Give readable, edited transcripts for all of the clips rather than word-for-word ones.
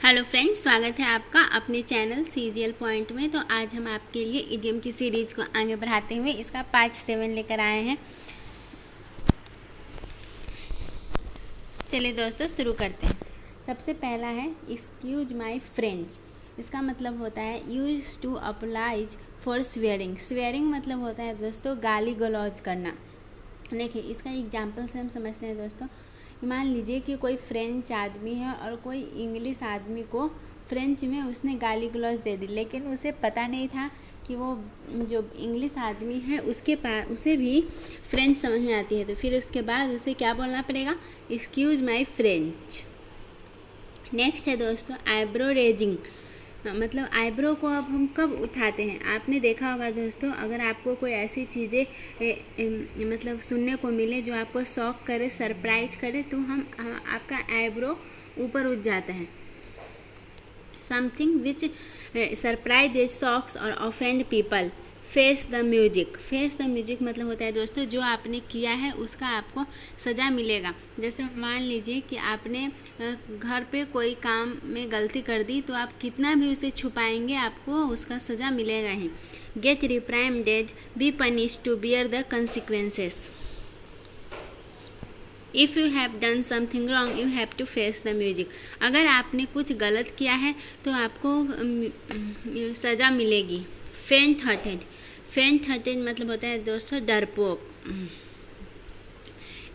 Hello friends, स्वागत है आपका अपने चैनल CGL पॉइंट में। तो आज हम आपके लिए इडियम की सीरीज को आगे बढ़ाते हुए इसका पार्ट 7 लेकर आए हैं। चलिए दोस्तों शुरू करते हैं। सबसे पहला है एक्सक्यूज माई फ्रेंच। इसका मतलब होता है use to applies for swearing. Swearing मतलब होता है दोस्तों गाली गलौज करना। देखिए इसका एग्जाम्पल से हम समझते हैं दोस्तों। मान लीजिए कि कोई फ्रेंच आदमी है और कोई इंग्लिश आदमी को फ्रेंच में उसने गाली गलौज दे दी, लेकिन उसे पता नहीं था कि वो जो इंग्लिश आदमी है उसके पास उसे भी फ्रेंच समझ में आती है। तो फिर उसके बाद उसे क्या बोलना पड़ेगा? Excuse my French. नेक्स्ट है दोस्तों आईब्रो रेजिंग। मतलब आईब्रो को अब हम कब उठाते हैं? आपने देखा होगा दोस्तों, अगर आपको कोई ऐसी चीज़ें मतलब सुनने को मिले जो आपको शॉक करे, सरप्राइज करे, तो हम आपका आईब्रो ऊपर उठ जाता है। समथिंग विच सरप्राइज शॉक्स और offend people. Face the music. Face the music मतलब होता है दोस्तों जो आपने किया है उसका आपको सज़ा मिलेगा। जैसे मान लीजिए कि आपने घर पे कोई काम में गलती कर दी, तो आप कितना भी उसे छुपाएंगे आपको उसका सज़ा मिलेगा ही। Get reprimanded, be punish to bear the consequences. If you have done something wrong you have to face the music. अगर आपने कुछ गलत किया है तो आपको सज़ा मिलेगी। फेंट हार्टेड। फेंट हार्टेड मतलब होता है दोस्तों डरपोक।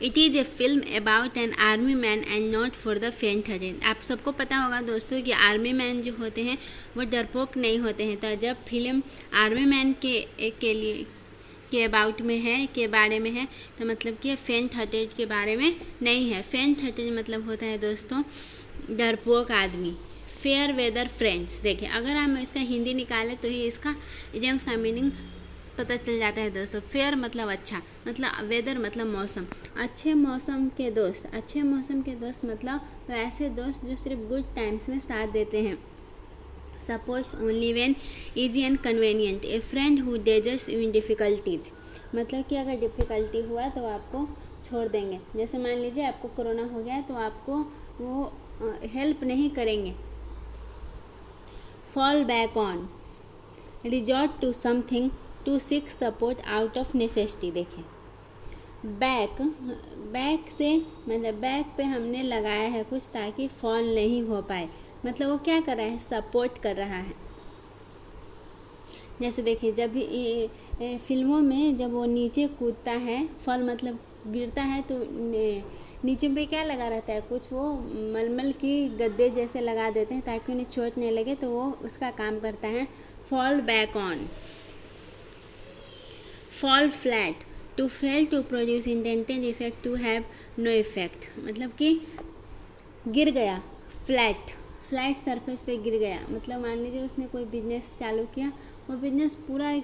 It is a film about an army man and not for the फेंट हार्टेड। आप सबको पता होगा दोस्तों कि आर्मी मैन जो होते हैं वो डरपोक नहीं होते हैं। तो जब फिल्म आर्मी मैन के लिए के अबाउट में है, के बारे में है, तो मतलब कि फेंट हार्टेड के बारे में नहीं है। फेंट हार्टेड मतलब होता है दोस्तों डरपोक आदमी। Fair weather friends. देखिए अगर हम इसका हिंदी निकालें तो ही इसका इडियम्स का मीनिंग पता चल जाता है दोस्तों। फेयर मतलब अच्छा, मतलब वेदर मतलब मौसम। अच्छे मौसम के दोस्त। अच्छे मौसम के दोस्त मतलब तो ऐसे दोस्त जो सिर्फ गुड टाइम्स में साथ देते हैं। Supports only when easy and convenient. A friend who deserts you in difficulties. मतलब कि अगर डिफ़िकल्टी हुआ तो आपको छोड़ देंगे। जैसे मान लीजिए आपको कोरोना हो गया तो आपको वो हेल्प नहीं करेंगे। Fall back on. Resort to something to seek support out of necessity. देखें बैक से मतलब बैक पे हमने लगाया है कुछ ताकि फॉल नहीं हो पाए। मतलब वो क्या कर रहा है? सपोर्ट कर रहा है। जैसे देखिए जब भी फिल्मों में जब वो नीचे कूदता है, फॉल मतलब गिरता है, तो नीचे पे क्या लगा रहता है? कुछ वो मलमल की गद्दे जैसे लगा देते हैं ताकि उन्हें चोट नहीं लगे, तो वो उसका काम करता है fall back on. Fall flat. To fail to produce intended effect to have no effect. मतलब कि गिर गया। फ्लैट सरफेस पे गिर गया मतलब मान लीजिए उसने कोई बिजनेस चालू किया, वो बिजनेस पूरा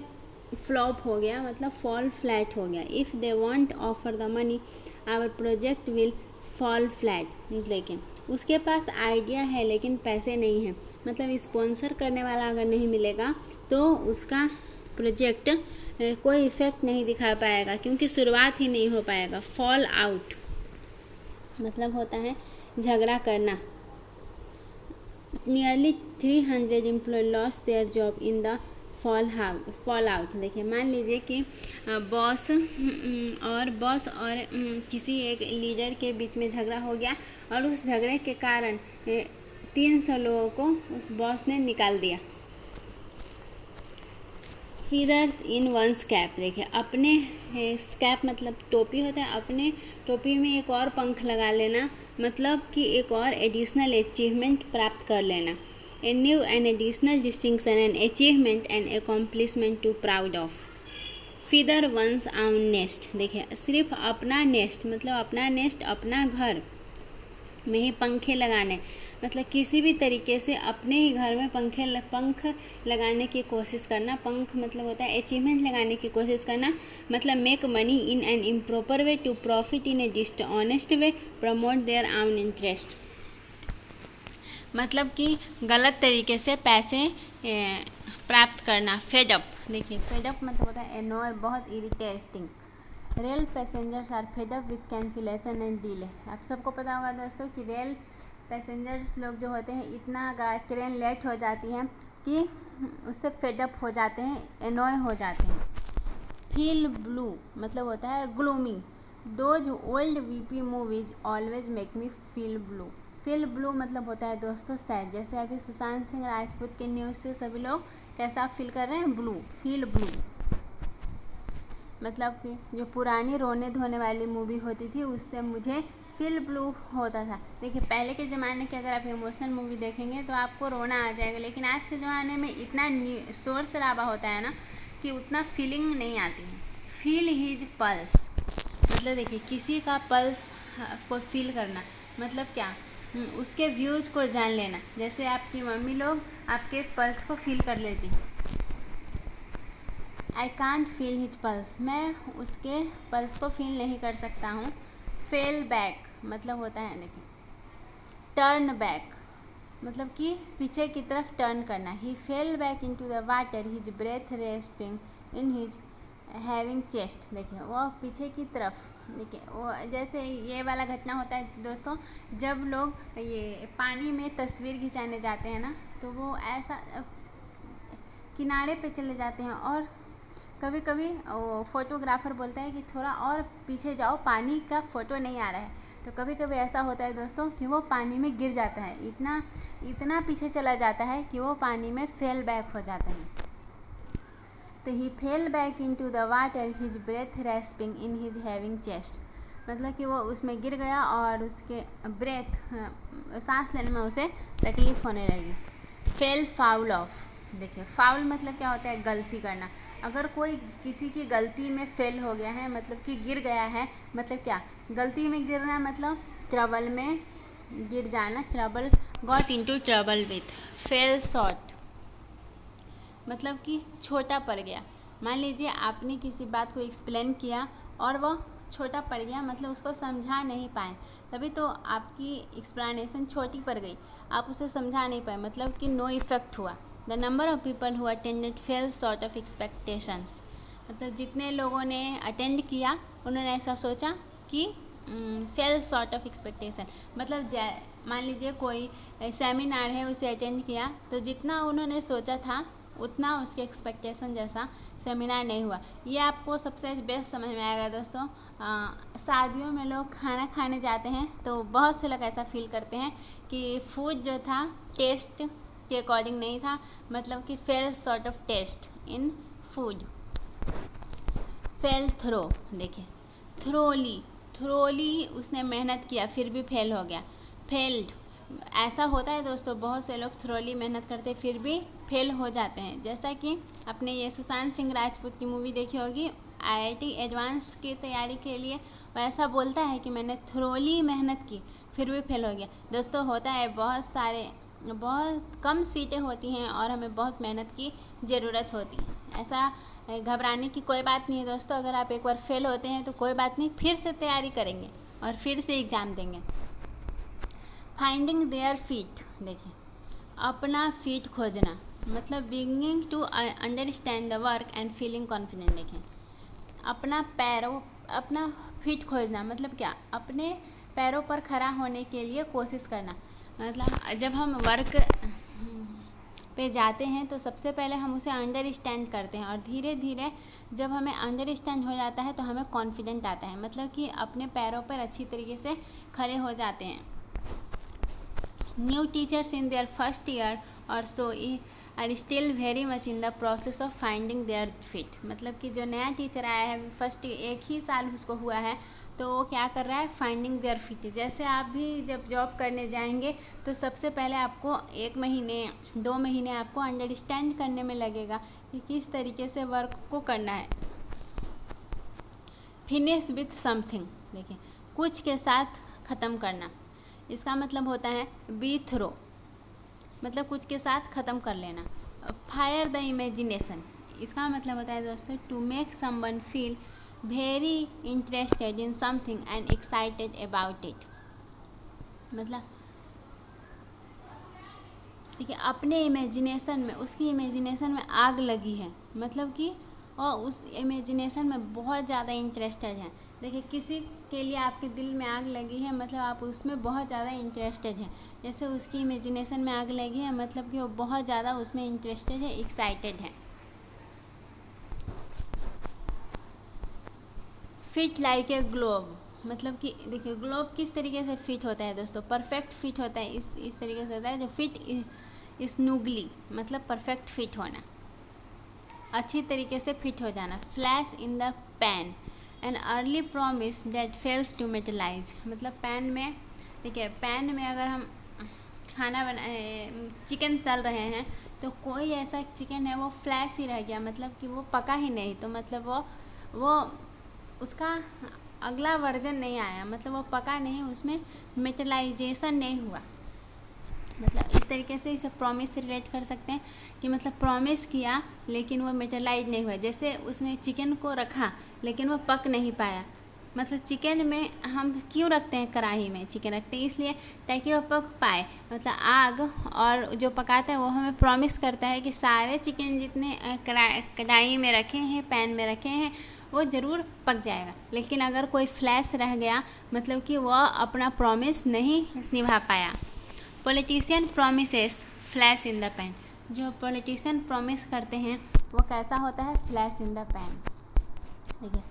फ्लॉप हो गया, मतलब फॉल फ्लैट हो गया। If they want offer the money our project will fall flat. लेकिन उसके पास आइडिया है लेकिन पैसे नहीं है, मतलब स्पॉन्सर करने वाला अगर नहीं मिलेगा तो उसका प्रोजेक्ट कोई इफ़ेक्ट नहीं दिखा पाएगा, क्योंकि शुरुआत ही नहीं हो पाएगा। फॉल आउट मतलब होता है झगड़ा करना। Nearly 300 employ lost their job in the fall out. देखिए मान लीजिए कि बॉस और किसी एक लीडर के बीच में झगड़ा हो गया और उस झगड़े के कारण 300 लोगों को उस बॉस ने निकाल दिया। फीदर्स इन वंस कैप। देखिए अपने कैप मतलब टोपी होता है, अपने टोपी में एक और पंख लगा लेना, मतलब कि एक और एडिशनल अचीवमेंट प्राप्त कर लेना। A new and additional distinction and achievement and accomplishment to proud of. Feather one's own nest. देखिए सिर्फ अपना नेस्ट मतलब अपना नेस्ट अपना घर में ही पंखे लगाने, मतलब किसी भी तरीके से अपने ही घर में पंख लगाने की कोशिश करना। पंख मतलब होता है अचीवमेंट लगाने की कोशिश करना, मतलब make money in an improper way to profit in a dishonest way, promote their own interest. मतलब कि गलत तरीके से पैसे प्राप्त करना। फेडअप। देखिए फेडअप मतलब होता है एनॉय, बहुत irritating. Rail passengers are fed up with cancellation and delay. आप सबको पता होगा दोस्तों कि रेल पैसेंजर्स लोग जो होते हैं इतना ट्रेन लेट हो जाती है कि उससे फेडअप हो जाते हैं, एनॉय हो जाते हैं। फील ब्लू मतलब होता है gloomy. Those old VP movies always make me feel blue. Feel blue मतलब होता है दोस्तों सैड। जैसे अभी सुशांत सिंह राजपूत के न्यूज़ से सभी लोग कैसा फील कर रहे हैं, ब्लू, फील ब्लू। मतलब कि जो पुरानी रोने धोने वाली मूवी होती थी उससे मुझे फील ब्लू होता था। देखिए पहले के ज़माने के अगर आप इमोशनल मूवी देखेंगे तो आपको रोना आ जाएगा, लेकिन आज के ज़माने में इतना शोर शराबा होता है ना कि उतना फीलिंग नहीं आती है। फील हिज पल्स मतलब देखिए किसी का पल्स को फील करना मतलब क्या, उसके व्यूज़ को जान लेना। जैसे आपकी मम्मी लोग आपके पल्स को फील कर लेती हैं। I can't feel his pulse, मैं उसके पल्स को फील नहीं कर सकता हूँ। फेल बैक मतलब होता है देखिए टर्न बैक मतलब कि पीछे की तरफ टर्न करना। He fell back into the water, his breath rasping in his heaving chest. देखिए वो पीछे की तरफ, देखिए वो जैसे ये वाला घटना होता है दोस्तों, जब लोग ये पानी में तस्वीर खिंचाने जाते हैं ना तो वो ऐसा किनारे पे चले जाते हैं और कभी कभी फोटोग्राफर बोलता है कि थोड़ा और पीछे जाओ, पानी का फ़ोटो नहीं आ रहा है। तो कभी कभी ऐसा होता है दोस्तों कि वो पानी में गिर जाता है, इतना पीछे चला जाता है कि वो पानी में फेल बैक हो जाता है। तो he fell back into the water, his breath rasping in his heaving chest. मतलब कि वो उसमें गिर गया और उसके ब्रेथ सांस लेने में उसे तकलीफ़ होने लगी। फेल फाउल ऑफ, देखिए फाउल मतलब क्या होता है, गलती करना। अगर कोई किसी की गलती में फेल हो गया है मतलब कि गिर गया है, मतलब क्या, गलती में गिरना मतलब ट्रबल में गिर जाना, trouble, got into trouble with. Fail short मतलब कि छोटा पड़ गया। मान लीजिए आपने किसी बात को एक्सप्लेन किया और वह छोटा पड़ गया, मतलब उसको समझा नहीं पाए, तभी तो आपकी एक्सप्लेनेशन छोटी पड़ गई, आप उसे समझा नहीं पाए, मतलब कि नो इफेक्ट हुआ। The number of people who attended fail short of expectations, मतलब जितने लोगों ने अटेंड किया उन्होंने ऐसा सोचा कि फेल शॉर्ट ऑफ एक्सपेक्टेशन, मतलब मान लीजिए कोई सेमिनार है उसे अटेंड किया तो जितना उन्होंने सोचा था उतना उसके एक्सपेक्टेशन जैसा सेमिनार नहीं हुआ। ये आपको सबसे बेस्ट समझ में आएगा दोस्तों, शादियों में लोग खाना खाने जाते हैं तो बहुत से लोग ऐसा फील करते हैं कि फूड जो था टेस्ट के अकॉर्डिंग नहीं था, मतलब कि fell short of taste in food. Fell through, देखिए थ्रोली उसने मेहनत किया फिर भी फेल हो गया। फेल्ड, ऐसा होता है दोस्तों, बहुत से लोग थ्रोली मेहनत करते फिर भी फेल हो जाते हैं। जैसा कि अपने ये सुशांत सिंह राजपूत की मूवी देखी होगी, IIT एडवांस की तैयारी के लिए वो ऐसा बोलता है कि मैंने थ्रोली मेहनत की फिर भी फेल हो गया। दोस्तों होता है, बहुत कम सीटें होती हैं और हमें बहुत मेहनत की ज़रूरत होती है। ऐसा घबराने की कोई बात नहीं है दोस्तों, अगर आप एक बार फेल होते हैं तो कोई बात नहीं, फिर से तैयारी करेंगे और फिर से एग्ज़ाम देंगे। फाइंडिंग देयर फीट, देखिए अपना फीट खोजना, मतलब beginning to understand the work and feeling confident. देखिए अपना फीट खोजना मतलब क्या, अपने पैरों पर खड़ा होने के लिए कोशिश करना। मतलब जब हम वर्क पे जाते हैं तो सबसे पहले हम उसे अंडरस्टैंड करते हैं और धीरे धीरे जब हमें अंडरस्टैंड हो जाता है तो हमें कॉन्फिडेंट आता है, मतलब कि अपने पैरों पर अच्छी तरीके से खड़े हो जाते हैं। New teachers in their first year और so are still very much in the process of finding their fit, मतलब कि जो नया टीचर आया है फर्स्ट एक ही साल उसको हुआ है तो वो क्या कर रहा है, फाइंडिंग देयर फिट। जैसे आप भी जब जॉब करने जाएंगे तो सबसे पहले आपको 1 महीने 2 महीने आपको अंडरस्टैंड करने में लगेगा कि किस तरीके से वर्क को करना है। फिनिश विथ समथिंग, देखिए कुछ के साथ ख़त्म करना, इसका मतलब होता है बी थ्रो, मतलब कुछ के साथ ख़त्म कर लेना। फायर द इमेजिनेशन, इसका मतलब होता है दोस्तों to make someone feel very interested in something and excited about it. मतलब देखिए अपने इमेजिनेशन में, उसकी इमेजिनेशन में आग लगी है, मतलब कि और उस इमेजिनेशन में बहुत ज़्यादा इंटरेस्टेड है, देखिए, किसी के लिए आपके दिल में आग लगी है मतलब आप उसमें बहुत ज़्यादा इंटरेस्टेड हैं। जैसे उसकी इमेजिनेशन में आग लगी है मतलब कि वो बहुत ज़्यादा उसमें इंटरेस्टेड है, एक्साइटेड है। फिट लाइक ए ग्लोब, मतलब कि देखिए ग्लोब किस तरीके से फिट होता है दोस्तों, परफेक्ट फिट होता है, इस तरीके से होता है जो फिट स्नूगली, मतलब परफेक्ट फिट होना, अच्छी तरीके से फिट हो जाना। Flash in the pan, an early promise that fails to materialise, मतलब पैन में, देखिए पैन में अगर हम खाना चिकन तल रहे हैं तो कोई ऐसा चिकन है वो फ्लैश ही रह गया, मतलब कि वो पका ही नहीं, तो मतलब वो उसका अगला वर्जन नहीं आया, मतलब वो पका नहीं, उसमें मेटलाइजेशन नहीं हुआ। मतलब इस तरीके से इसे प्रॉमिस से रिलेट कर सकते हैं कि मतलब प्रॉमिस किया लेकिन वो मेटलाइज नहीं हुआ। जैसे उसमें चिकन को रखा लेकिन वो पक नहीं पाया, मतलब चिकन में हम क्यों रखते हैं, कढ़ाई में चिकन रखते हैं इसलिए ताकि वो पक पाए। मतलब आग और जो पकाता है वो हमें प्रॉमिस करता है कि सारे चिकन जितने कढ़ाई में रखे हैं, पैन में रखे हैं, वो ज़रूर पक जाएगा। लेकिन अगर कोई फ्लैश रह गया मतलब कि वह अपना प्रॉमिस नहीं निभा पाया। Politician promises flash in the pan, जो पॉलिटिशियन प्रॉमिस करते हैं वो कैसा होता है, फ्लैश इन द पैन। देखिए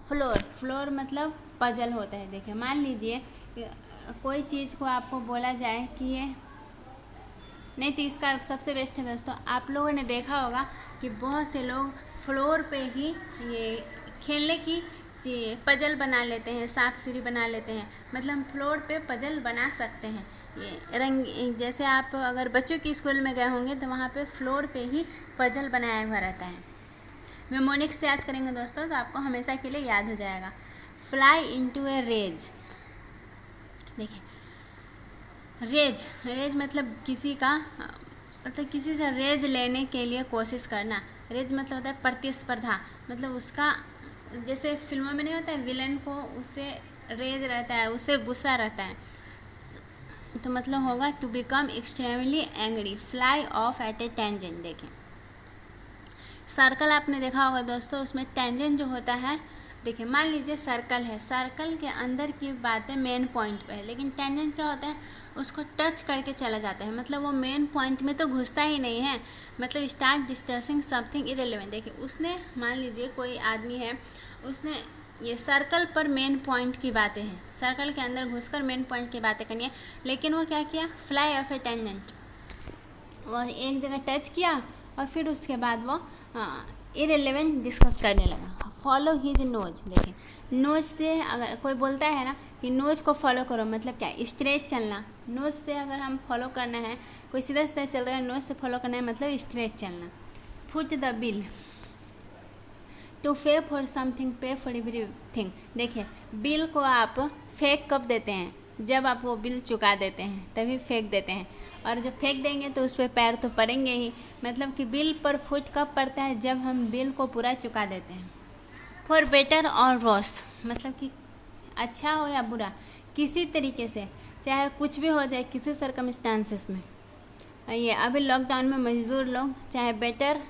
फ्लोर मतलब पजल होता है। देखिए मान लीजिए कोई चीज़ को आपको बोला जाए कि ये नहीं, तो इसका सबसे बेस्ट है दोस्तों, आप लोगों ने देखा होगा कि बहुत से लोग फ्लोर पे ही ये खेलने की पजल बना लेते हैं, सांप सीढ़ी बना लेते हैं, मतलब हम फ्लोर पे पजल बना सकते हैं। ये रंग, जैसे आप अगर बच्चों की स्कूल में गए होंगे तो वहाँ पे फ्लोर पे ही पजल बनाया हुआ रहता है। मेमोनिक्स से याद करेंगे दोस्तों तो आपको हमेशा के लिए याद हो जाएगा। फ्लाई इनटू ए रेज, देखिए रेज मतलब किसी का, मतलब किसी से रेज लेने के लिए कोशिश करना। रेज मतलब होता है प्रतिस्पर्धा, मतलब उसका, जैसे फिल्मों में नहीं होता है विलन को उससे रेज रहता है, उससे गुस्सा रहता है, तो मतलब होगा to become extremely angry, fly off at a tangent. देखें सर्कल आपने देखा होगा दोस्तों, उसमें टेंजेंट जो होता है, देखिए मान लीजिए सर्कल है, सर्कल के अंदर की बातें मेन पॉइंट पे है, लेकिन टेंजेंट क्या होता है, उसको टच करके चला जाता है, मतलब वो मेन पॉइंट में तो घुसता ही नहीं है, मतलब स्टार्ट डिस्कसिंग समथिंग इरेलेवेंट। देखिए उसने, मान लीजिए कोई आदमी है, उसने ये सर्कल पर मेन पॉइंट की बातें हैं, सर्कल के अंदर घुसकर मेन पॉइंट की बातें करनी है, लेकिन वो क्या किया, फ्लाई ऑफ ए टेंजेंट, वो एक जगह टच किया और फिर उसके बाद वो इरेलेवेंट डिस्कस करने लगा। फॉलो हिज नोज, देखें नोज से अगर कोई बोलता है ना कि नोज को फॉलो करो, मतलब क्या, स्ट्रेट चलना। नोज से अगर हम फॉलो करना है, कोई सीधा सीधा चल रहा है, नोज से फॉलो करना है मतलब स्ट्रेट चलना। फुट द बिल, टू पे फॉर समथिंग, पे फॉर एवरीथिंग। देखिए बिल को आप फेंक कब देते हैं, जब आप वो बिल चुका देते हैं तभी फेंक देते हैं, और जब फेंक देंगे तो उस पर पैर तो पड़ेंगे ही, मतलब कि बिल पर फुट कब पड़ता है, जब हम बिल को पूरा चुका देते हैं। फॉर बेटर और वर्स, मतलब कि अच्छा हो या बुरा, किसी तरीके से, चाहे कुछ भी हो जाए किसी सर्कमस्टांसेस में। ये अभी लॉकडाउन में मजदूर लोग चाहे बेटर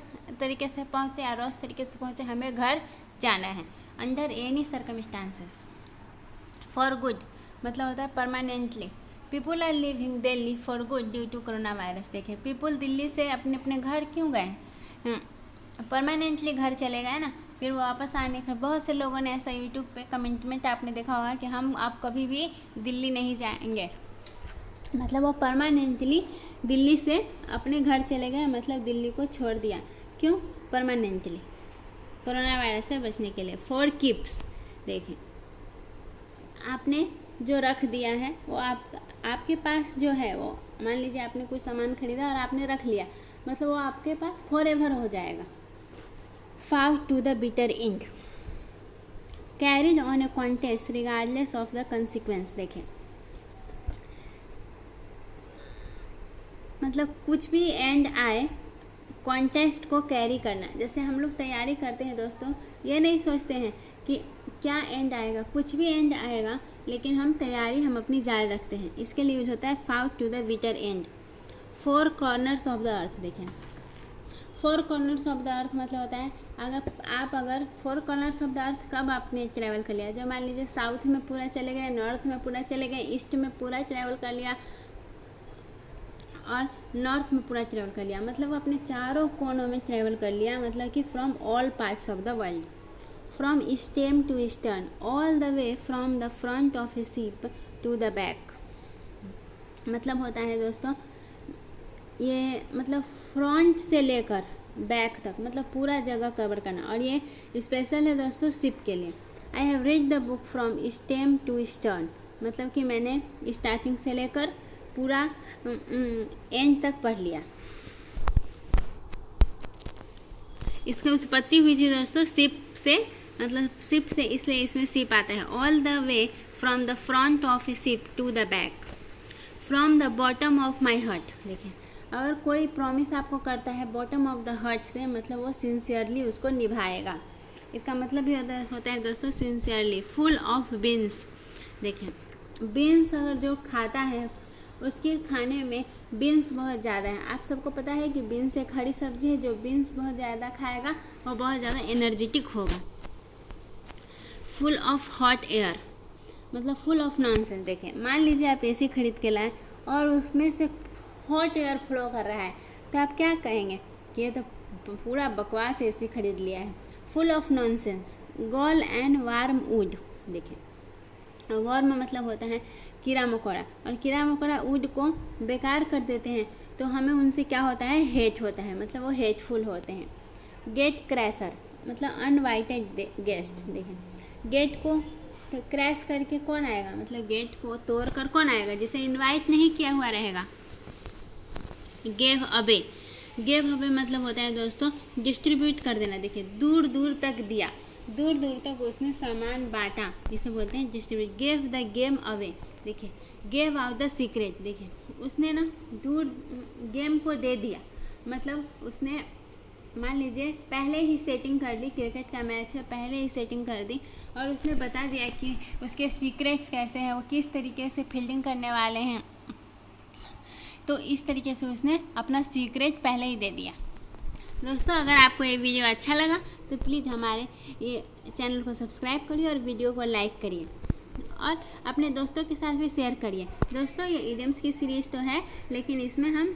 तरीके से पहुँचे या वर्स तरीके से पहुँचे, हमें घर जाना है under any circumstances. For good मतलब होता है permanently. People are living Delhi for good due to corona virus. देखिए पीपुल दिल्ली से अपने अपने घर क्यों गए, परमानेंटली घर चले गए ना, फिर वापस आने का बहुत से लोगों ने ऐसा यूट्यूब पे कमेंट आपने देखा होगा कि हम आप कभी भी दिल्ली नहीं जाएंगे, मतलब वो परमानेंटली दिल्ली से अपने घर चले गए, मतलब दिल्ली को छोड़ दिया। क्यों, परमानेंटली, कोरोना वायरस से बचने के लिए। फॉर कीप्स, देखें आपने जो रख दिया है वो आपके पास जो है, वो मान लीजिए आपने कोई सामान खरीदा और आपने रख लिया, मतलब वो आपके पास फॉरएवर हो जाएगा। फाव to the bitter and, carried on A contest regardless of the consequence. देखें मतलब कुछ भी एंड आए, कॉन्टेस्ट को कैरी करना। जैसे हम लोग तैयारी करते हैं दोस्तों, ये नहीं सोचते हैं कि क्या एंड आएगा, कुछ भी एंड आएगा, लेकिन हम तैयारी हम अपनी जारी रखते हैं, इसके लिए यूज होता है fight to the bitter end. Four corners of the earth, देखें four corners of the earth मतलब होता है अगर four corners of the earth कब आपने ट्रैवल कर लिया, जब मान लीजिए साउथ में पूरा चले गए, नॉर्थ में पूरा चले गए, ईस्ट में पूरा ट्रैवल कर लिया और नॉर्थ में पूरा ट्रैवल कर लिया, मतलब अपने चारों कोनों में ट्रैवल कर लिया, मतलब कि from all parts of the world, from stem to stern, all the way from the front of a ship to the back. मतलब होता है दोस्तों ये मतलब फ्रंट से लेकर बैक तक मतलब पूरा जगह कवर करना, और ये स्पेशल है दोस्तों शिप के लिए। I have read the book from stem to stern, मतलब कि मैंने स्टार्टिंग से लेकर पूरा एंड तक पढ़ लिया। इसकी उत्पत्ति हुई थी दोस्तों शिप से, मतलब शिप से, इसलिए इसमें शिप आता है। All the way from the front of a ship to the back, from the bottom of my heart. देखिए अगर कोई प्रॉमिस आपको करता है बॉटम ऑफ द हार्ट से, मतलब वो सिंसियरली उसको निभाएगा, इसका मतलब भी होता है दोस्तों सिंसियरली। फुल ऑफ बीन्स, देखिए बीन्स अगर जो खाता है उसके खाने में बीन्स बहुत ज़्यादा है। आप सबको पता है कि बीन्स एक हरी सब्जी है, जो बीन्स बहुत ज़्यादा खाएगा वो बहुत ज़्यादा एनर्जेटिक होगा। फुल ऑफ हॉट एयर, मतलब फुल ऑफ नॉनसेंस। देखिए मान लीजिए आप एसी खरीद के लाए और उसमें से हॉट एयर फ्लो कर रहा है, तो आप क्या कहेंगे कि ये तो पूरा बकवास एसी खरीद लिया है। Full of nonsense. Gall and wormwood, देखिए वार्म मतलब होता है कीड़ा मकोड़ा, और कीड़ा मकोड़ा वुड को बेकार कर देते हैं, तो हमें उनसे क्या होता है हेट होता है, मतलब वो हेटफुल होते हैं। गेट क्रैशर मतलब अनवाइटेड गेस्ट। देखिए गेट को क्रैश करके कौन आएगा, मतलब गेट को तोड़ कर कौन आएगा, जिसे इनवाइट नहीं किया हुआ रहेगा। गेव अवे, गेव अवे मतलब होता है दोस्तों डिस्ट्रीब्यूट कर देना। देखिए दूर दूर तक दिया, दूर दूर तक उसने सामान बांटा, जिसे बोलते हैं distribute. Gave the game away, देखिए गेव आउट द सीक्रेट। देखिए उसने ना दूर गेम को दे दिया, मतलब उसने मान लीजिए पहले ही सेटिंग कर ली, क्रिकेट का मैच है पहले ही सेटिंग कर दी, और उसने बता दिया कि उसके सीक्रेट्स कैसे हैं, वो किस तरीके से फील्डिंग करने वाले हैं, तो इस तरीके से उसने अपना सीक्रेट पहले ही दे दिया। दोस्तों अगर आपको ये वीडियो अच्छा लगा तो प्लीज़ हमारे ये चैनल को सब्सक्राइब करिए और वीडियो को लाइक करिए और अपने दोस्तों के साथ भी शेयर करिए। दोस्तों ये इडियम्स की सीरीज़ तो है, लेकिन इसमें हम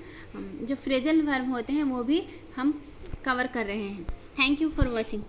जो फ्रेजल वर्ब होते हैं वो भी हम कवर कर रहे हैं। Thank you for watching.